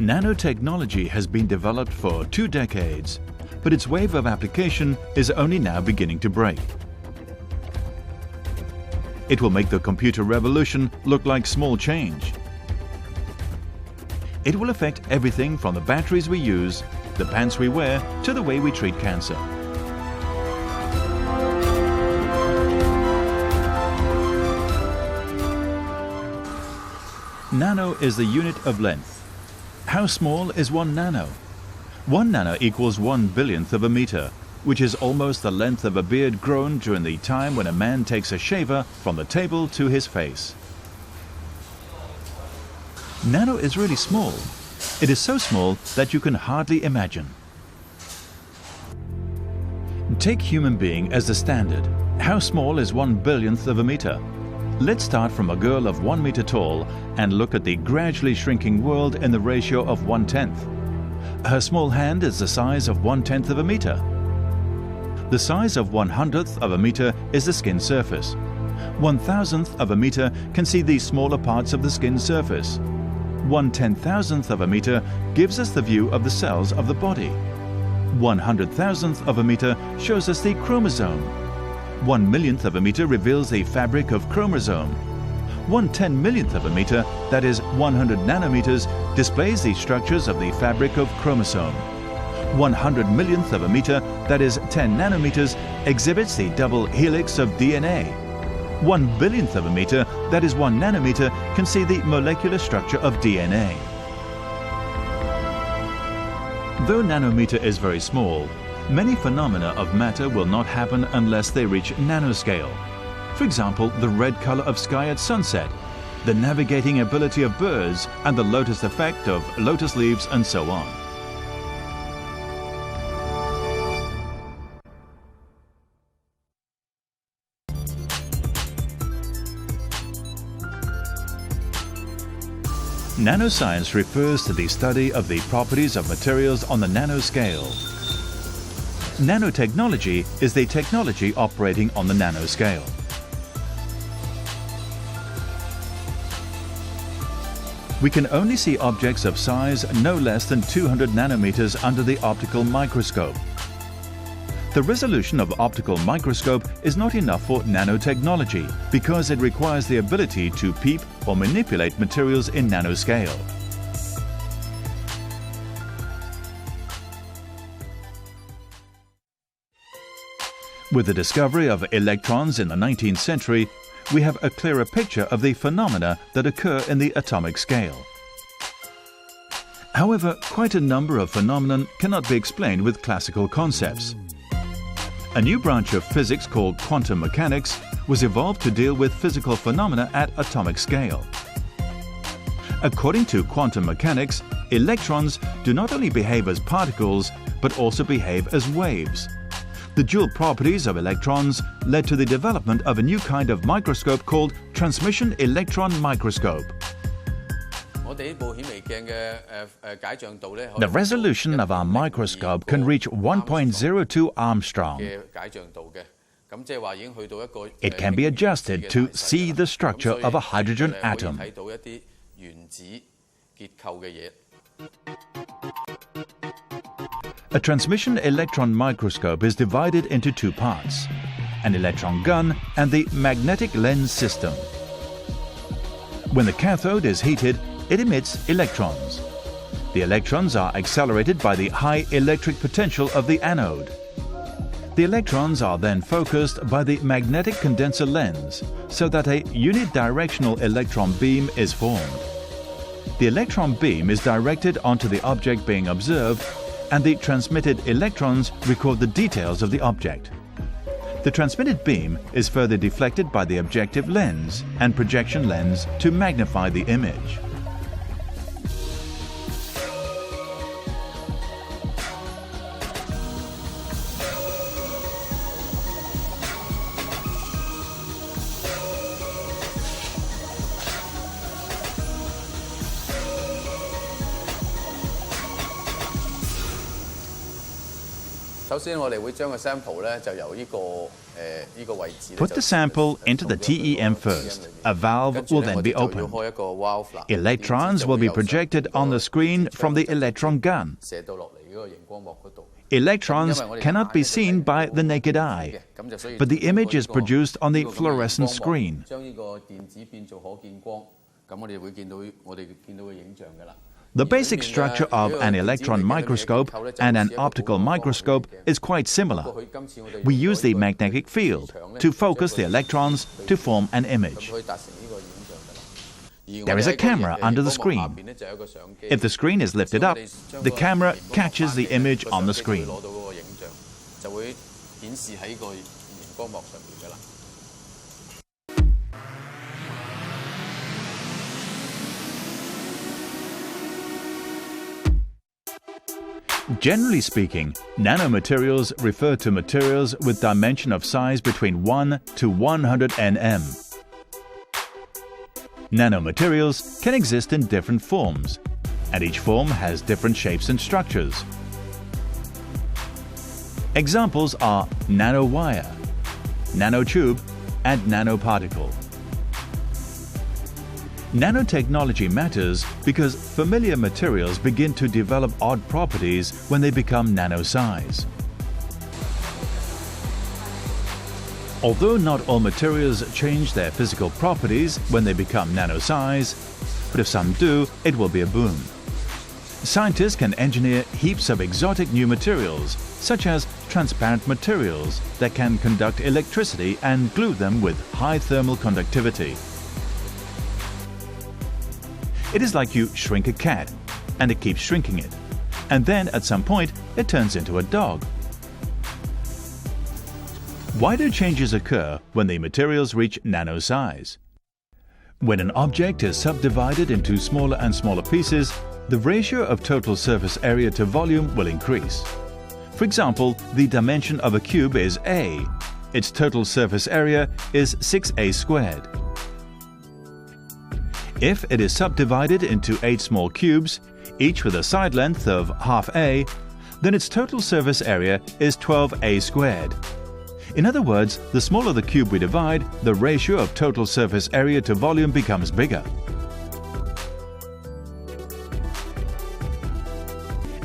Nanotechnology has been developed for 2 decades, but its wave of application is only now beginning to break. It will make the computer revolution look like small change. It will affect everything from the batteries we use, the pants we wear, to the way we treat cancer. Nano is the unit of length. How small is 1 nano? 1 nano equals 1/1000th of a meter, which is almost the length of a beard grown during the time when a man takes a shaver from the table to his face. Nano is really small. It is so small that you can hardly imagine. Take human being as the standard. How small is 1/1000th of a meter? Let's start from a girl of 1 meter tall and look at the gradually shrinking world in the ratio of 1/10. Her small hand is the size of 1/10th of a meter. The size of 1/100th of a meter is the skin surface. 1/1000th of a meter can see the smaller parts of the skin surface. 1/10,000th of a meter gives us the view of the cells of the body. 100,000th of a meter shows us the chromosome. 1/1,000,000th of a meter reveals the fabric of chromosome. 1/10,000,000th of a meter, that is 100 nanometers, displays the structures of the fabric of chromosome. 100 millionth of a meter, that is 10 nanometers, exhibits the double helix of DNA. 1 billionth of a meter, that is 1 nanometer, can see the molecular structure of DNA. Though nanometer is very small, many phenomena of matter will not happen unless they reach nanoscale. For example, the red color of sky at sunset, the navigating ability of birds, and the lotus effect of lotus leaves, and so on. Nanoscience refers to the study of the properties of materials on the nanoscale. Nanotechnology is the technology operating on the nanoscale. We can only see objects of size no less than 200 nanometers under the optical microscope. The resolution of optical microscope is not enough for nanotechnology because it requires the ability to peep or manipulate materials in nanoscale. With the discovery of electrons in the 19th century, we have a clearer picture of the phenomena that occur in the atomic scale. However, quite a number of phenomena cannot be explained with classical concepts. A new branch of physics called quantum mechanics was evolved to deal with physical phenomena at atomic scale. According to quantum mechanics, electrons do not only behave as particles, but also behave as waves. The dual properties of electrons led to the development of a new kind of microscope called transmission electron microscope. The resolution of our microscope can reach 1.02 Armstrong. It can be adjusted to see the structure of a hydrogen atom. A transmission electron microscope is divided into 2 parts: an electron gun and the magnetic lens system. When the cathode is heated, it emits electrons. The electrons are accelerated by the high electric potential of the anode. The electrons are then focused by the magnetic condenser lens so that a unidirectional electron beam is formed. The electron beam is directed onto the object being observed, and the transmitted electrons record the details of the object. The transmitted beam is further deflected by the objective lens and projection lens to magnify the image. Put the sample into the TEM first. A valve will then be opened. Electrons will be projected on the screen from the electron gun. Electrons cannot be seen by the naked eye, but the image is produced on the fluorescent screen. The basic structure of an electron microscope and an optical microscope is quite similar. We use the magnetic field to focus the electrons to form an image. There is a camera under the screen. If the screen is lifted up, the camera catches the image on the screen. Generally speaking, nanomaterials refer to materials with dimension of size between 1 to 100 nm. Nanomaterials can exist in different forms, and each form has different shapes and structures. Examples are nanowire, nanotube, and nanoparticle. Nanotechnology matters because familiar materials begin to develop odd properties when they become nano-size. Although not all materials change their physical properties when they become nano-size, but if some do, it will be a boom. Scientists can engineer heaps of exotic new materials, such as transparent materials that can conduct electricity and glue them with high thermal conductivity. It is like you shrink a cat, and it keeps shrinking it, and then at some point it turns into a dog. Why do changes occur when the materials reach nano size? When an object is subdivided into smaller and smaller pieces, the ratio of total surface area to volume will increase. For example, the dimension of a cube is A. Its total surface area is 6a squared. If it is subdivided into 8 small cubes, each with a side length of half a, then its total surface area is 12a squared. In other words, the smaller the cube we divide, the ratio of total surface area to volume becomes bigger.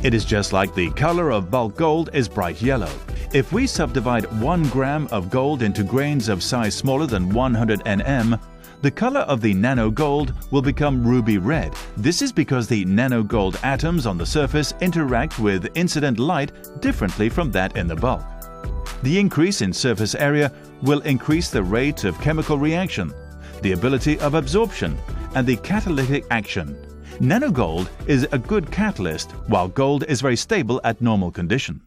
It is just like the color of bulk gold is bright yellow. If we subdivide 1 gram of gold into grains of size smaller than 100 nm, the color of the nano gold will become ruby red. This is because the nano gold atoms on the surface interact with incident light differently from that in the bulk. The increase in surface area will increase the rate of chemical reaction, the ability of absorption, and the catalytic action. Nano gold is a good catalyst, while gold is very stable at normal condition.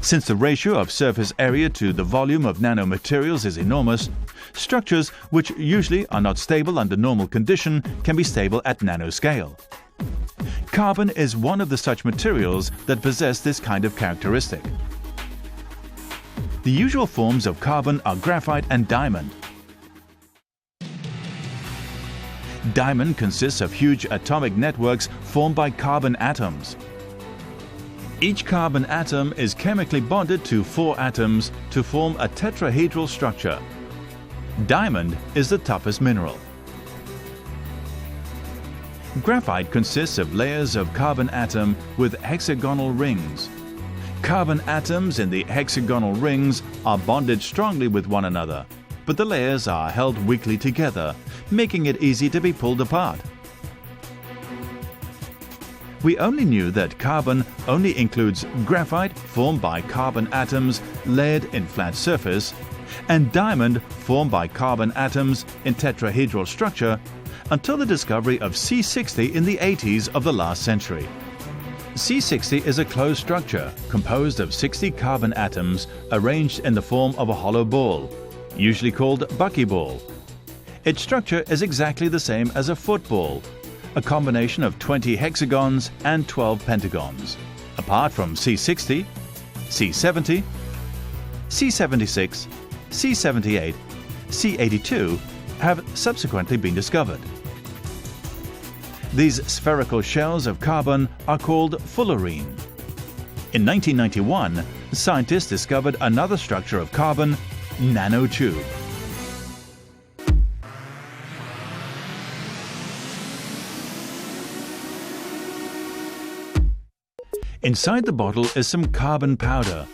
Since the ratio of surface area to the volume of nanomaterials is enormous, structures which usually are not stable under normal condition can be stable at nanoscale. Carbon is one of the such materials that possess this kind of characteristic. The usual forms of carbon are graphite and diamond. Diamond consists of huge atomic networks formed by carbon atoms. Each carbon atom is chemically bonded to 4 atoms to form a tetrahedral structure. Diamond is the toughest mineral. Graphite consists of layers of carbon atom with hexagonal rings. Carbon atoms in the hexagonal rings are bonded strongly with one another, but the layers are held weakly together, making it easy to be pulled apart. We only knew that carbon only includes graphite formed by carbon atoms layered in flat surface and diamond formed by carbon atoms in tetrahedral structure until the discovery of C60 in the 80s of the last century. C60 is a closed structure composed of 60 carbon atoms arranged in the form of a hollow ball, usually called buckyball. Its structure is exactly the same as a football, a combination of 20 hexagons and 12 pentagons. Apart from C60, C70, C76, C78, C82 have subsequently been discovered. These spherical shells of carbon are called fullerene. In 1991, scientists discovered another structure of carbon, nanotube. Inside the bottle is some carbon powder.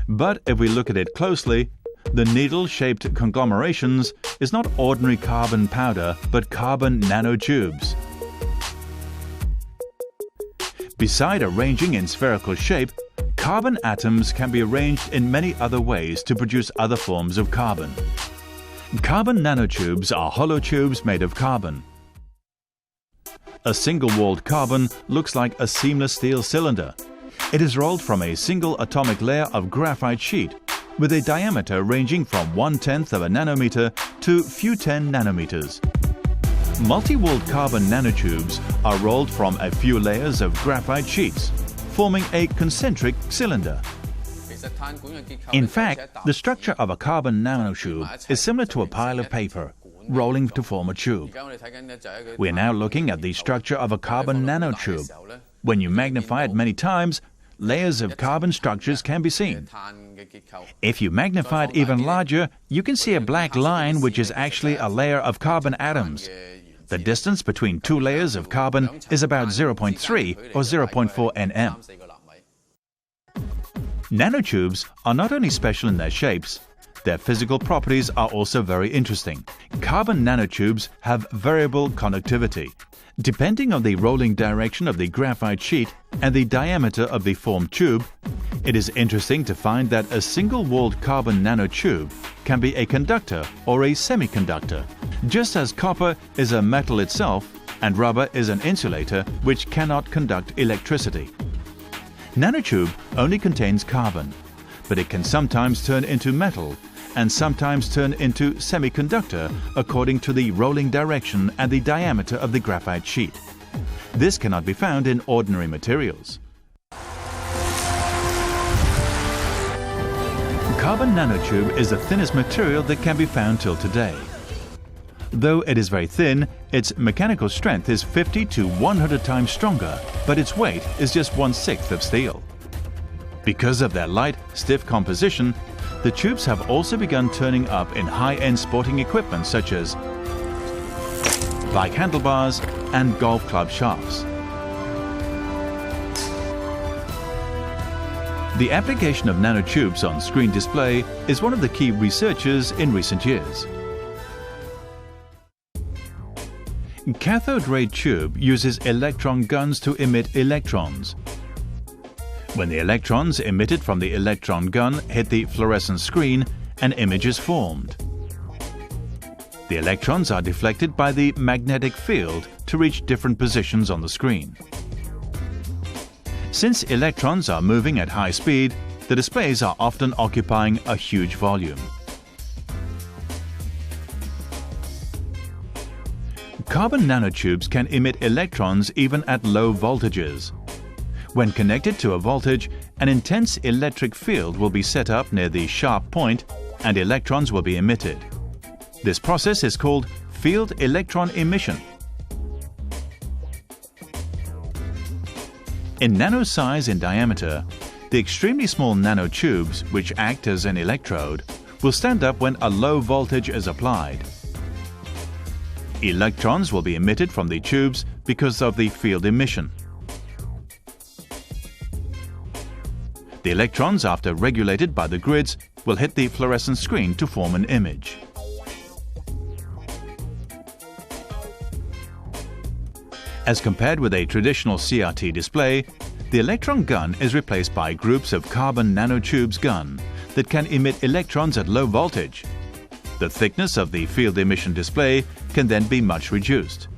But if we look at it closely, the needle-shaped conglomerations is not ordinary carbon powder, but carbon nanotubes. Beside arranging in spherical shape, carbon atoms can be arranged in many other ways to produce other forms of carbon. Carbon nanotubes are hollow tubes made of carbon. A single-walled carbon looks like a seamless steel cylinder. It is rolled from a single atomic layer of graphite sheet with a diameter ranging from 1/10 of a nanometer to few 10 nanometers. Multi-walled carbon nanotubes are rolled from a few layers of graphite sheets, forming a concentric cylinder. In fact, the structure of a carbon nanotube is similar to a pile of paper, rolling to form a tube. We are now looking at the structure of a carbon nanotube. When you magnify it many times, layers of carbon structures can be seen. If you magnify it even larger, you can see a black line which is actually a layer of carbon atoms. The distance between two layers of carbon is about 0.3 or 0.4 nm. Nanotubes are not only special in their shapes, their physical properties are also very interesting. Carbon nanotubes have variable conductivity. Depending on the rolling direction of the graphite sheet and the diameter of the formed tube, it is interesting to find that a single-walled carbon nanotube can be a conductor or a semiconductor, just as copper is a metal itself and rubber is an insulator which cannot conduct electricity. Nanotube only contains carbon, but it can sometimes turn into metal and sometimes turn into semiconductor according to the rolling direction and the diameter of the graphite sheet. This cannot be found in ordinary materials. Carbon nanotube is the thinnest material that can be found till today. Though it is very thin, its mechanical strength is 50 to 100 times stronger, but its weight is just 1/6 of steel. Because of their light, stiff composition, the tubes have also begun turning up in high-end sporting equipment such as bike handlebars and golf club shafts. The application of nanotubes on screen display is one of the key researches in recent years. Cathode ray tube uses electron guns to emit electrons. When the electrons emitted from the electron gun hit the fluorescent screen, an image is formed. The electrons are deflected by the magnetic field to reach different positions on the screen. Since electrons are moving at high speed, the displays are often occupying a huge volume. Carbon nanotubes can emit electrons even at low voltages. When connected to a voltage, an intense electric field will be set up near the sharp point and electrons will be emitted. This process is called field electron emission. In nano size and diameter, the extremely small nanotubes, which act as an electrode, will stand up when a low voltage is applied. Electrons will be emitted from the tubes because of the field emission. The electrons, after regulated by the grids, will hit the fluorescent screen to form an image. As compared with a traditional CRT display, the electron gun is replaced by groups of carbon nanotubes gun that can emit electrons at low voltage. The thickness of the field emission display can then be much reduced.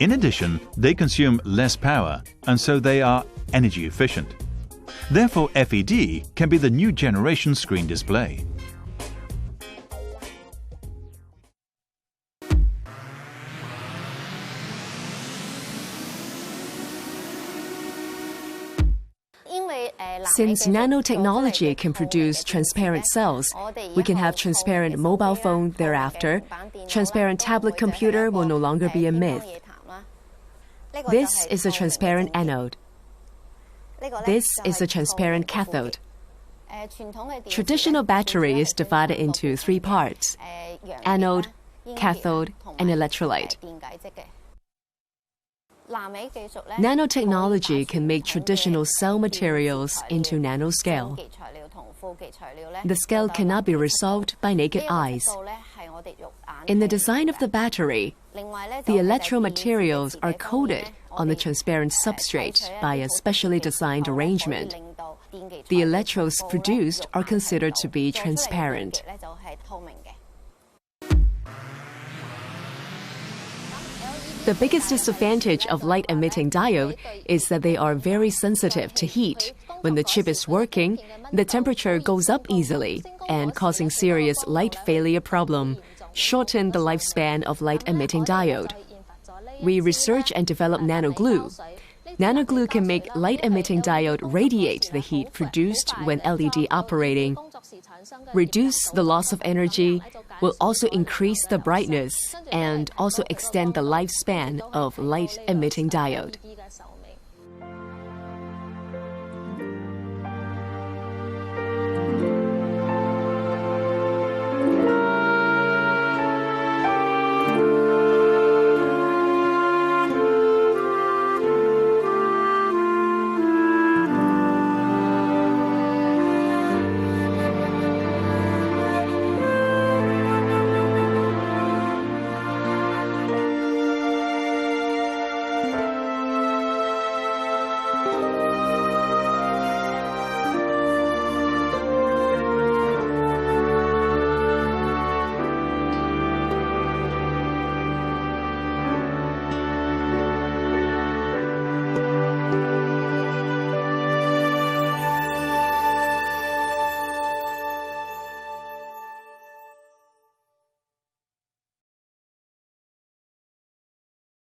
In addition, they consume less power and so they are energy efficient. Therefore, FED can be the new generation screen display. Since nanotechnology can produce transparent cells, we can have transparent mobile phone thereafter. Transparent tablet computer will no longer be a myth. This is a transparent anode. This is a transparent cathode. Traditional battery is divided into three parts: anode, cathode, and electrolyte. Nanotechnology can make traditional cell materials into nanoscale. The scale cannot be resolved by naked eyes. In the design of the battery, the electromaterials are coated on the transparent substrate by a specially designed arrangement. The electrodes produced are considered to be transparent. The biggest disadvantage of light-emitting diode is that they are very sensitive to heat. When the chip is working, the temperature goes up easily and causing serious light failure problem, shorten the lifespan of light-emitting diode. We research and develop nanoglue. Nanoglue can make light-emitting diode radiate the heat produced when LED operating, reduce the loss of energy, will also increase the brightness, and also extend the lifespan of light-emitting diode.